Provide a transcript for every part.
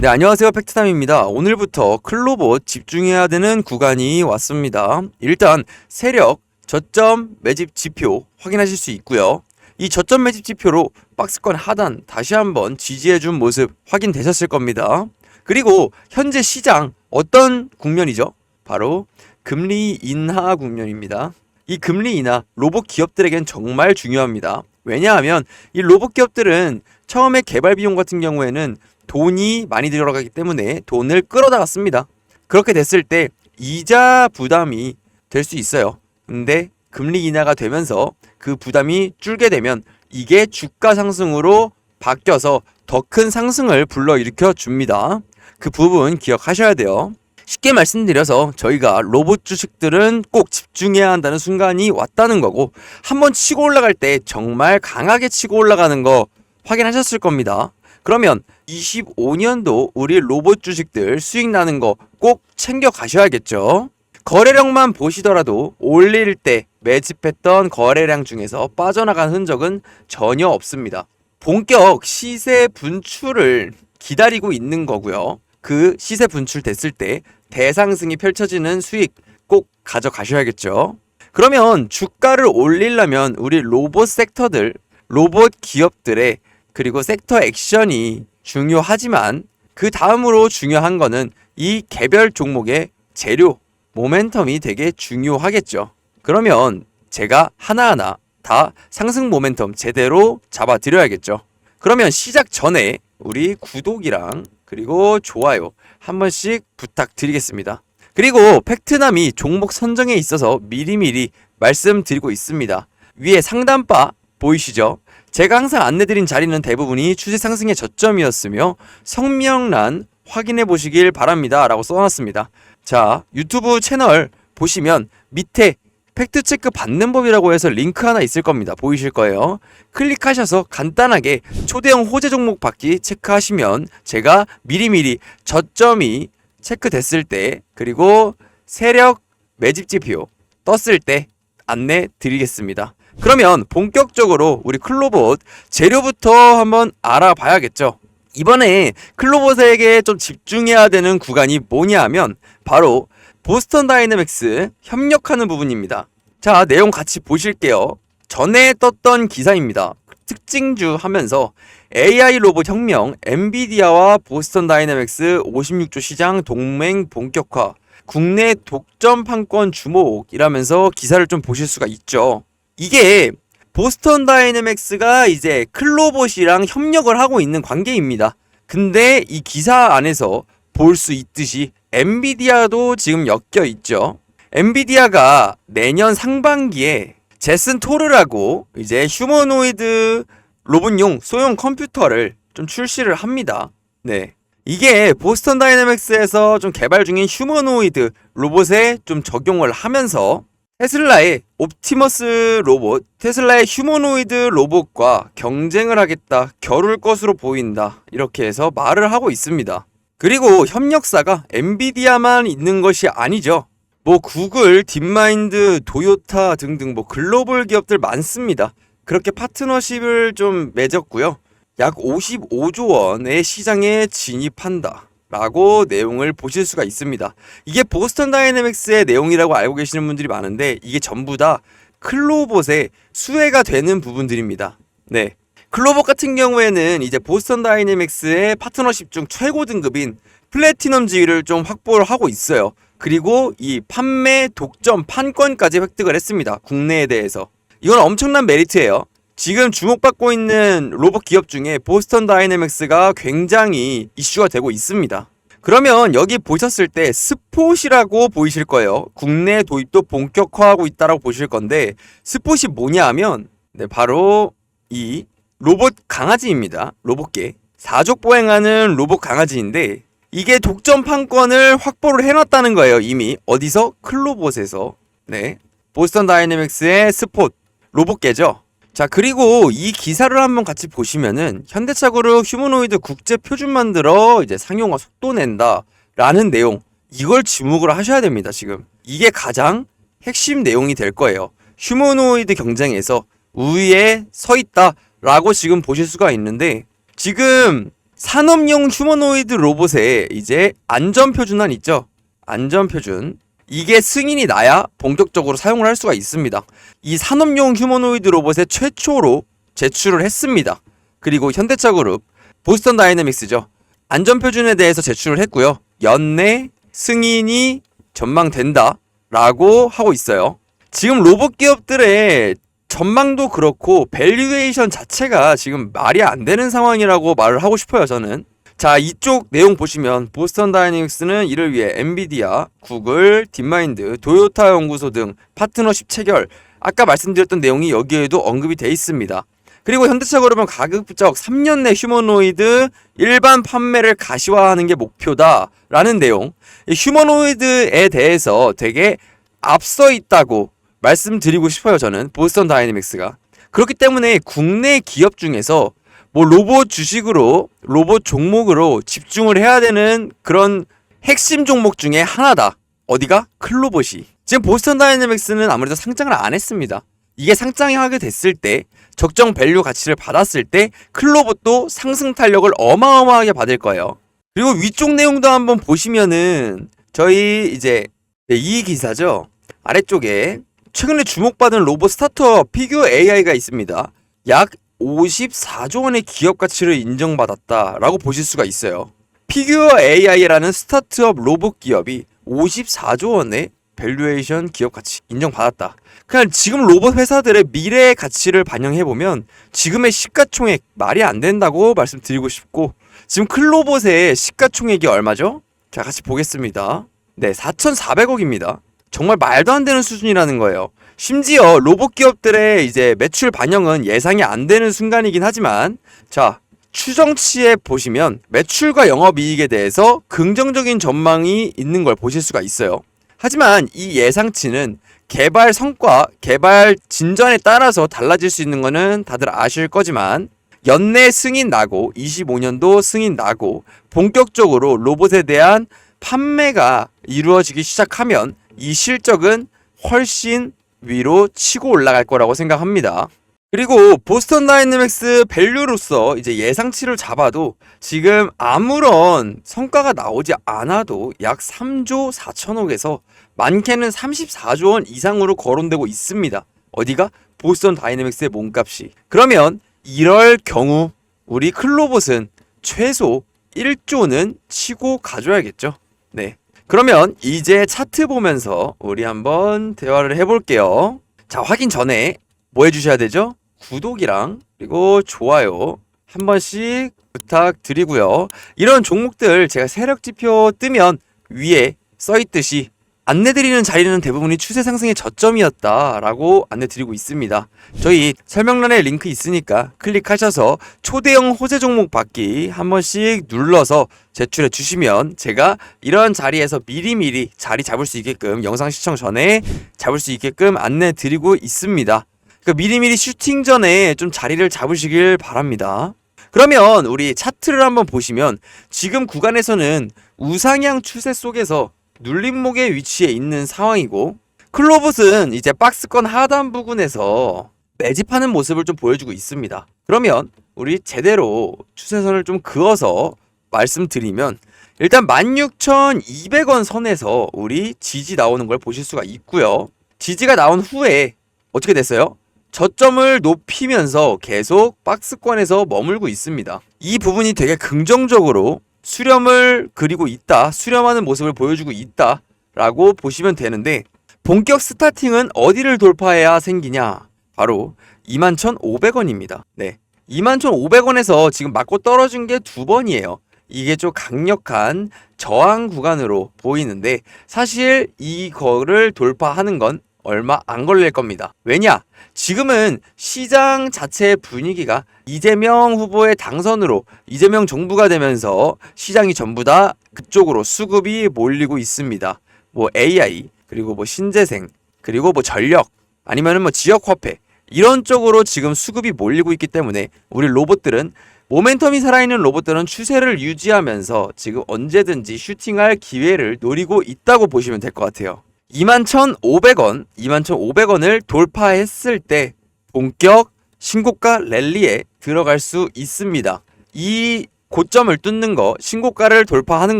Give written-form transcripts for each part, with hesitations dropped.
네, 안녕하세요. 팩트남입니다. 오늘부터 클로봇 집중해야 되는 구간이 왔습니다. 일단 세력, 저점, 매집 지표 확인하실 수 있고요. 이 저점 매집 지표로 박스권 하단 다시 한번 지지해준 모습 확인되셨을 겁니다. 그리고 현재 시장 어떤 국면이죠? 바로 금리 인하 국면입니다. 이 금리 인하 로봇 기업들에겐 정말 중요합니다. 왜냐하면 이 로봇 기업들은 처음에 개발 비용 같은 경우에는 돈이 많이 들어가기 때문에 돈을 끌어다가 씁니다. 그렇게 됐을 때 이자 부담이 될 수 있어요. 근데 금리 인하가 되면서 그 부담이 줄게 되면 이게 주가 상승으로 바뀌어서 더 큰 상승을 불러일으켜 줍니다. 그 부분 기억하셔야 돼요. 쉽게 말씀드려서 저희가 로봇 주식들은 꼭 집중해야 한다는 순간이 왔다는 거고, 한번 치고 올라갈 때 정말 강하게 치고 올라가는 거 확인하셨을 겁니다. 그러면 25년도 우리 로봇 주식들 수익 나는 거 꼭 챙겨 가셔야겠죠. 거래량만 보시더라도 올릴 때 매집했던 거래량 중에서 빠져나간 흔적은 전혀 없습니다. 본격 시세 분출을 기다리고 있는 거고요. 그 시세 분출 됐을 때 대상승이 펼쳐지는 수익 꼭 가져가셔야겠죠. 그러면 주가를 올리려면 우리 로봇 섹터들, 로봇 기업들의 그리고 섹터 액션이 중요하지만 그 다음으로 중요한 거는 이 개별 종목의 재료, 모멘텀이 되게 중요하겠죠. 그러면 제가 하나하나 다 상승 모멘텀 제대로 잡아드려야겠죠. 그러면 시작 전에 우리 구독이랑 그리고 좋아요 한 번씩 부탁드리겠습니다. 그리고 팩트남이 종목 선정에 있어서 미리미리 말씀드리고 있습니다. 위에 상단바 보이시죠? 제가 항상 안내드린 자리는 대부분이 추세 상승의 저점이었으며 성명란 확인해 보시길 바랍니다 라고 써놨습니다. 자, 유튜브 채널 보시면 밑에 팩트체크 받는 법이라고 해서 링크 하나 있을 겁니다. 보이실 거예요. 클릭하셔서 간단하게 초대형 호재 종목 받기 체크하시면 제가 미리미리 저점이 체크됐을 때 그리고 세력 매집 지표 떴을 때 안내 드리겠습니다. 그러면 본격적으로 우리 클로봇 재료부터 한번 알아봐야겠죠. 이번에 클로봇에게 좀 집중해야 되는 구간이 뭐냐 하면 바로 보스턴 다이내믹스 협력하는 부분입니다. 자, 내용 같이 보실게요. 전에 떴던 기사입니다. 특징주 하면서 AI 로봇 혁명, 엔비디아와 보스턴 다이내믹스 56조 시장 동맹 본격화, 국내 독점 판권 주목이라면서 기사를 좀 보실 수가 있죠. 이게 보스턴 다이내믹스가 이제 클로봇이랑 협력을 하고 있는 관계입니다. 근데 이 기사 안에서 볼 수 있듯이 엔비디아도 지금 엮여 있죠. 엔비디아가 내년 상반기에 제슨 토르라고 이제 휴머노이드 로봇용 소형 컴퓨터를 좀 출시를 합니다. 네. 이게 보스턴 다이내믹스에서 좀 개발 중인 휴머노이드 로봇에 좀 적용을 하면서 테슬라의 옵티머스 로봇, 테슬라의 휴머노이드 로봇과 경쟁을 하겠다, 겨룰 것으로 보인다, 이렇게 해서 말을 하고 있습니다. 그리고 협력사가 엔비디아만 있는 것이 아니죠. 뭐 구글, 딥마인드, 도요타 등등 뭐 글로벌 기업들 많습니다. 그렇게 파트너십을 좀 맺었고요. 약 55조 원의 시장에 진입한다 라고 내용을 보실 수가 있습니다. 이게 보스턴 다이내믹스의 내용이라고 알고 계시는 분들이 많은데 이게 전부 다 클로봇의 수혜가 되는 부분들입니다. 네. 클로봇 같은 경우에는 이제 보스턴 다이내믹스의 파트너십 중 최고 등급인 플래티넘 지위를 좀 확보를 하고 있어요. 그리고 이 판매 독점 판권까지 획득을 했습니다. 국내에 대해서. 이건 엄청난 메리트예요. 지금 주목받고 있는 로봇 기업 중에 보스턴 다이내믹스가 굉장히 이슈가 되고 있습니다. 그러면 여기 보셨을 때 스폿이라고 보이실 거예요. 국내 도입도 본격화하고 있다라고 보실 건데 스폿이 뭐냐 하면 네, 바로 이 로봇 강아지입니다. 로봇계. 사족 보행하는 로봇 강아지인데 이게 독점 판권을 확보를 해놨다는 거예요. 이미 어디서? 클로봇에서. 네, 보스턴 다이내믹스의 스폿 로봇계죠. 자, 그리고 이 기사를 한번 같이 보시면은 현대차그룹 휴머노이드 국제 표준 만들어 이제 상용화 속도 낸다 라는 내용, 이걸 주목을 하셔야 됩니다. 지금 이게 가장 핵심 내용이 될 거예요. 휴머노이드 경쟁에서 우위에 서 있다 라고 지금 보실 수가 있는데 지금 산업용 휴머노이드 로봇의 이제 안전표준안 있죠? 안전표준. 이게 승인이 나야 본격적으로 사용을 할 수가 있습니다. 이 산업용 휴머노이드 로봇의 최초로 제출을 했습니다. 그리고 현대차그룹, 보스턴 다이내믹스죠. 안전표준에 대해서 제출을 했고요. 연내 승인이 전망된다 라고 하고 있어요. 지금 로봇 기업들의 전망도 그렇고 밸류에이션 자체가 지금 말이 안 되는 상황이라고 말을 하고 싶어요, 저는. 자, 이쪽 내용 보시면 보스턴 다이내믹스는 이를 위해 엔비디아, 구글, 딥마인드, 도요타 연구소 등 파트너십 체결, 아까 말씀드렸던 내용이 여기에도 언급이 돼 있습니다. 그리고 현대차그룹은 가급적 3년 내 휴머노이드 일반 판매를 가시화하는 게 목표다라는 내용. 휴머노이드에 대해서 되게 앞서 있다고 말씀드리고 싶어요, 저는. 보스턴 다이내믹스가. 그렇기 때문에 국내 기업 중에서 뭐 로봇 주식으로, 로봇 종목으로 집중을 해야 되는 그런 핵심 종목 중에 하나다. 어디가? 클로봇이. 지금 보스턴 다이내믹스는 아무래도 상장을 안 했습니다. 이게 상장이 하게 됐을 때, 적정 밸류 가치를 받았을 때 클로봇도 상승 탄력을 어마어마하게 받을 거예요. 그리고 위쪽 내용도 한번 보시면은 저희 이제 이 기사죠. 아래쪽에 최근에 주목받은 로봇 스타트업 피규어 AI가 있습니다. 약 54조 원의 기업 가치를 인정받았다라고 보실 수가 있어요. 피규어 AI라는 스타트업 로봇 기업이 54조 원의 밸류에이션 기업 가치 인정받았다. 그냥 지금 로봇 회사들의 미래의 가치를 반영해보면 지금의 시가총액 말이 안 된다고 말씀드리고 싶고, 지금 클로봇의 시가총액이 얼마죠? 자, 같이 보겠습니다. 네, 4,400억입니다. 정말 말도 안 되는 수준이라는 거예요. 심지어 로봇 기업들의 이제 매출 반영은 예상이 안 되는 순간이긴 하지만, 자, 추정치에 보시면 매출과 영업이익에 대해서 긍정적인 전망이 있는 걸 보실 수가 있어요. 하지만 이 예상치는 개발 성과, 개발 진전에 따라서 달라질 수 있는 거는 다들 아실 거지만, 연내 승인 나고 25년도 승인 나고 본격적으로 로봇에 대한 판매가 이루어지기 시작하면 이 실적은 훨씬 위로 치고 올라갈 거라고 생각합니다. 그리고 보스턴 다이내믹스 밸류로서 이제 예상치를 잡아도 지금 아무런 성과가 나오지 않아도 약 3조 4천억에서 많게는 34조 원 이상으로 거론되고 있습니다. 어디가? 보스턴 다이내믹스의 몸값이. 그러면 이럴 경우 우리 클로봇은 최소 1조는 치고 가줘야겠죠. 네. 그러면 이제 차트 보면서 우리 한번 대화를 해볼게요. 자, 확인 전에 뭐 해주셔야 되죠? 구독이랑 그리고 좋아요 한 번씩 부탁드리고요. 이런 종목들 제가 세력지표 뜨면 위에 써있듯이 안내드리는 자리는 대부분이 추세 상승의 저점이었다라고 안내드리고 있습니다. 저희 설명란에 링크 있으니까 클릭하셔서 초대형 호재 종목 받기 한 번씩 눌러서 제출해 주시면 제가 이런 자리에서 미리미리 자리 잡을 수 있게끔, 영상 시청 전에 잡을 수 있게끔 안내드리고 있습니다. 그러니까 미리미리 슈팅 전에 좀 자리를 잡으시길 바랍니다. 그러면 우리 차트를 한번 보시면 지금 구간에서는 우상향 추세 속에서 눌림목의 위치에 있는 상황이고, 클로봇은 이제 박스권 하단 부근에서 매집하는 모습을 좀 보여주고 있습니다. 그러면 우리 제대로 추세선을 좀 그어서 말씀드리면, 일단 16,200원 선에서 우리 지지 나오는 걸 보실 수가 있고요. 지지가 나온 후에 어떻게 됐어요? 저점을 높이면서 계속 박스권에서 머물고 있습니다. 이 부분이 되게 긍정적으로 수렴을 그리고 있다, 수렴하는 모습을 보여주고 있다 라고 보시면 되는데, 본격 스타팅은 어디를 돌파해야 생기냐? 바로 21,500원입니다. 네, 21,500원에서 지금 맞고 떨어진 게 두 번이에요. 이게 좀 강력한 저항 구간으로 보이는데, 사실 이거를 돌파하는 건 얼마 안 걸릴 겁니다. 왜냐? 지금은 시장 자체의 분위기가 이재명 후보의 당선으로 이재명 정부가 되면서 시장이 전부 다 그쪽으로 수급이 몰리고 있습니다. 뭐 AI, 그리고 뭐 신재생, 그리고 뭐 전력, 아니면은 뭐 지역 화폐, 이런 쪽으로 지금 수급이 몰리고 있기 때문에 우리 로봇들은, 모멘텀이 살아있는 로봇들은 추세를 유지하면서 지금 언제든지 슈팅할 기회를 노리고 있다고 보시면 될 것 같아요. 21,500원, 21,500원을 돌파했을 때 본격 신고가 랠리에 들어갈 수 있습니다. 이 고점을 뚫는 거, 신고가를 돌파하는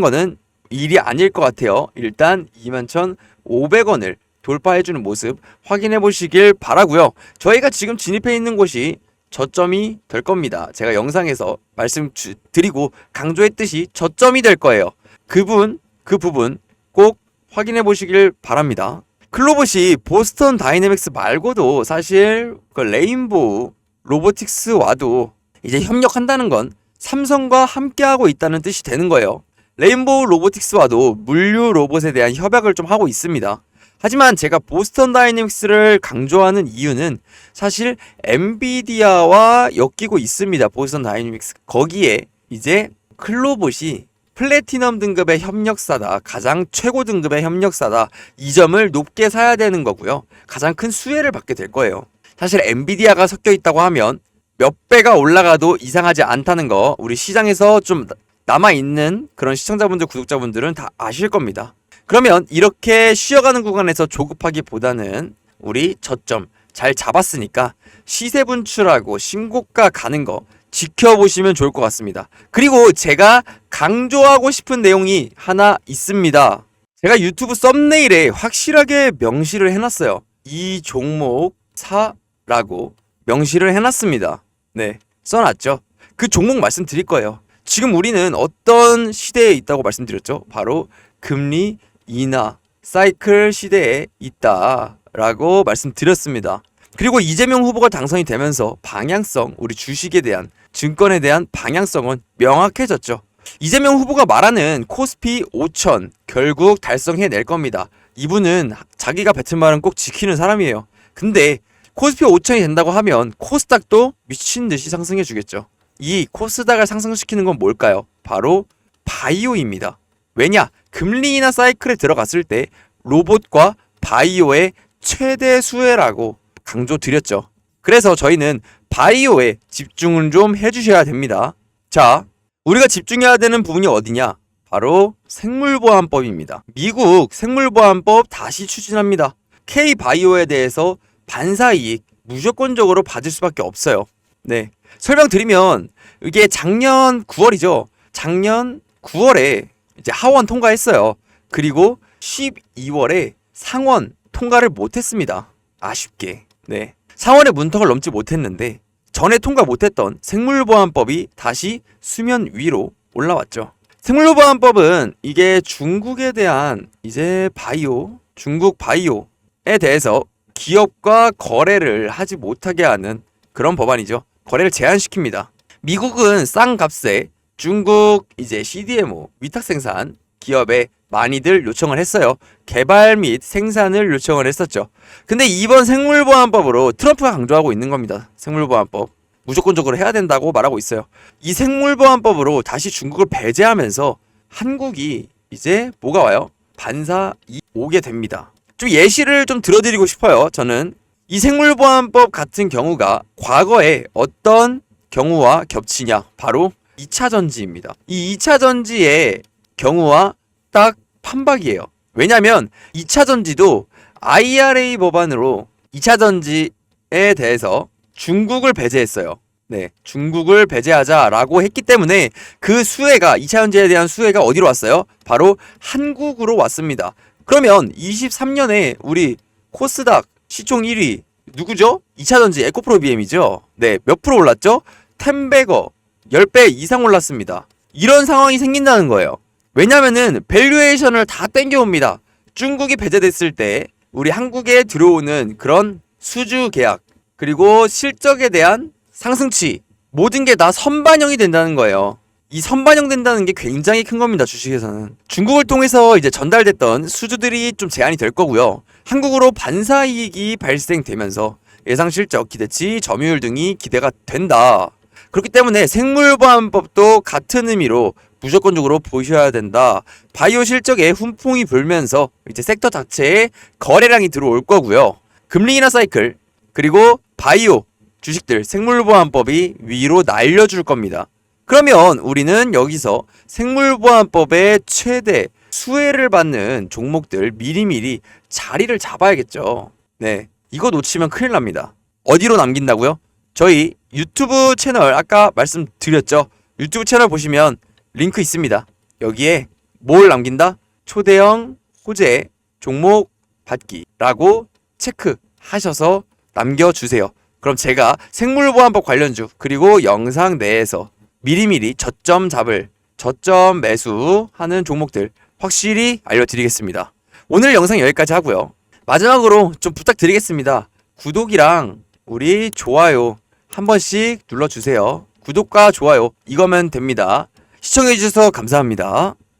거는 일이 아닐 것 같아요. 일단 21,500원을 돌파해주는 모습 확인해 보시길 바라고요. 저희가 지금 진입해 있는 곳이 저점이 될 겁니다. 제가 영상에서 말씀드리고 강조했듯이 저점이 될 거예요. 그 부분 꼭 확인해 보시길 바랍니다. 클로봇이 보스턴 다이내믹스 말고도 사실 그 레인보우 로보틱스와도 이제 협력한다는 건 삼성과 함께하고 있다는 뜻이 되는 거예요. 레인보우 로보틱스와도 물류 로봇에 대한 협약을 좀 하고 있습니다. 하지만 제가 보스턴 다이내믹스를 강조하는 이유는 사실 엔비디아와 엮이고 있습니다. 보스턴 다이내믹스. 거기에 이제 클로봇이 플래티넘 등급의 협력사다. 가장 최고 등급의 협력사다. 이 점을 높게 사야 되는 거고요. 가장 큰 수혜를 받게 될 거예요. 사실 엔비디아가 섞여 있다고 하면 몇 배가 올라가도 이상하지 않다는 거 우리 시장에서 좀 남아있는 그런 시청자분들, 구독자분들은 다 아실 겁니다. 그러면 이렇게 쉬어가는 구간에서 조급하기보다는 우리 저점 잘 잡았으니까 시세 분출하고 신고가 가는 거 지켜보시면 좋을 것 같습니다. 그리고 제가 강조하고 싶은 내용이 하나 있습니다. 제가 유튜브 썸네일에 확실하게 명시를 해놨어요. 이 종목 사라고 명시를 해놨습니다. 네, 써놨죠. 그 종목 말씀드릴 거예요. 지금 우리는 어떤 시대에 있다고 말씀드렸죠? 바로 금리 인하 사이클 시대에 있다라고 말씀드렸습니다. 그리고 이재명 후보가 당선이 되면서 방향성, 우리 주식에 대한, 증권에 대한 방향성은 명확해졌죠. 이재명 후보가 말하는 코스피 5천 결국 달성해낼 겁니다. 이분은 자기가 뱉은 말은 꼭 지키는 사람이에요. 근데 코스피 5천이 된다고 하면 코스닥도 미친듯이 상승해 주겠죠. 이 코스닥을 상승시키는 건 뭘까요? 바로 바이오입니다. 왜냐? 금리 인하 사이클에 들어갔을 때 로봇과 바이오의 최대 수혜라고 강조드렸죠. 그래서 저희는 바이오에 집중을 좀 해주셔야 됩니다. 자, 우리가 집중해야 되는 부분이 어디냐? 바로 생물보안법입니다. 미국 생물보안법 다시 추진합니다. K바이오에 대해서 반사이익 무조건적으로 받을 수밖에 없어요. 네, 설명드리면 이게 작년 9월이죠. 작년 9월에 이제 하원 통과했어요. 그리고 12월에 상원 통과를 못했습니다. 아쉽게. 네, 상원의 문턱을 넘지 못했는데 전에 통과 못했던 생물보안법이 다시 수면 위로 올라왔죠. 생물보안법은 이게 중국에 대한 이제 바이오, 중국 바이오에 대해서 기업과 거래를 하지 못하게 하는 그런 법안이죠. 거래를 제한시킵니다. 미국은 싼 값에 중국 이제 CDMO 위탁 생산 기업에 많이들 요청을 했어요. 개발 및 생산을 요청을 했었죠. 근데 이번 생물보안법으로 트럼프가 강조하고 있는 겁니다. 생물보안법 무조건적으로 해야 된다고 말하고 있어요. 이 생물보안법으로 다시 중국을 배제하면서 한국이 이제 뭐가 와요? 반사이 오게 됩니다. 좀 예시를 좀 들어드리고 싶어요. 저는 이 생물보안법 같은 경우가 과거에 어떤 경우와 겹치냐? 바로 2차 전지입니다. 이 2차 전지의 경우와 딱 판박이에요. 왜냐면 2차 전지도 IRA 법안으로 2차 전지에 대해서 중국을 배제했어요. 네, 중국을 배제하자라고 했기 때문에 그 수혜가 2차 전지에 대한 수혜가 어디로 왔어요? 바로 한국으로 왔습니다. 그러면 23년에 우리 코스닥 시총 1위 누구죠? 2차전지 에코프로비엠이죠. 네, 몇 프로 올랐죠? 10배거 10배 이상 올랐습니다. 이런 상황이 생긴다는 거예요. 왜냐면은 밸류에이션을 다 땡겨옵니다. 중국이 배제됐을 때 우리 한국에 들어오는 그런 수주 계약 그리고 실적에 대한 상승치 모든 게 다 선반영이 된다는 거예요. 이 선반영된다는 게 굉장히 큰 겁니다. 주식에서는 중국을 통해서 이제 전달됐던 수주들이 좀 제한이 될 거고요. 한국으로 반사이익이 발생되면서 예상 실적, 기대치, 점유율 등이 기대가 된다. 그렇기 때문에 생물보안법도 같은 의미로 무조건적으로 보셔야 된다. 바이오 실적에 훈풍이 불면서 이제 섹터 자체에 거래량이 들어올 거고요. 금리 인하 사이클 그리고 바이오 주식들 생물보안법이 위로 날려줄 겁니다. 그러면 우리는 여기서 생물보안법의 최대 수혜를 받는 종목들 미리미리 자리를 잡아야겠죠. 네, 이거 놓치면 큰일 납니다. 어디로 남긴다고요? 저희 유튜브 채널 아까 말씀드렸죠. 유튜브 채널 보시면 링크 있습니다. 여기에 뭘 남긴다? 초대형 호재 종목 받기라고 체크하셔서 남겨주세요. 그럼 제가 생물보안법 관련주 그리고 영상 내에서 미리미리 저점 잡을 저점 매수하는 종목들 확실히 알려드리겠습니다. 오늘 영상 여기까지 하고요. 마지막으로 좀 부탁드리겠습니다. 구독이랑 우리 좋아요 한 번씩 눌러주세요. 구독과 좋아요 이거면 됩니다. 시청해주셔서 감사합니다.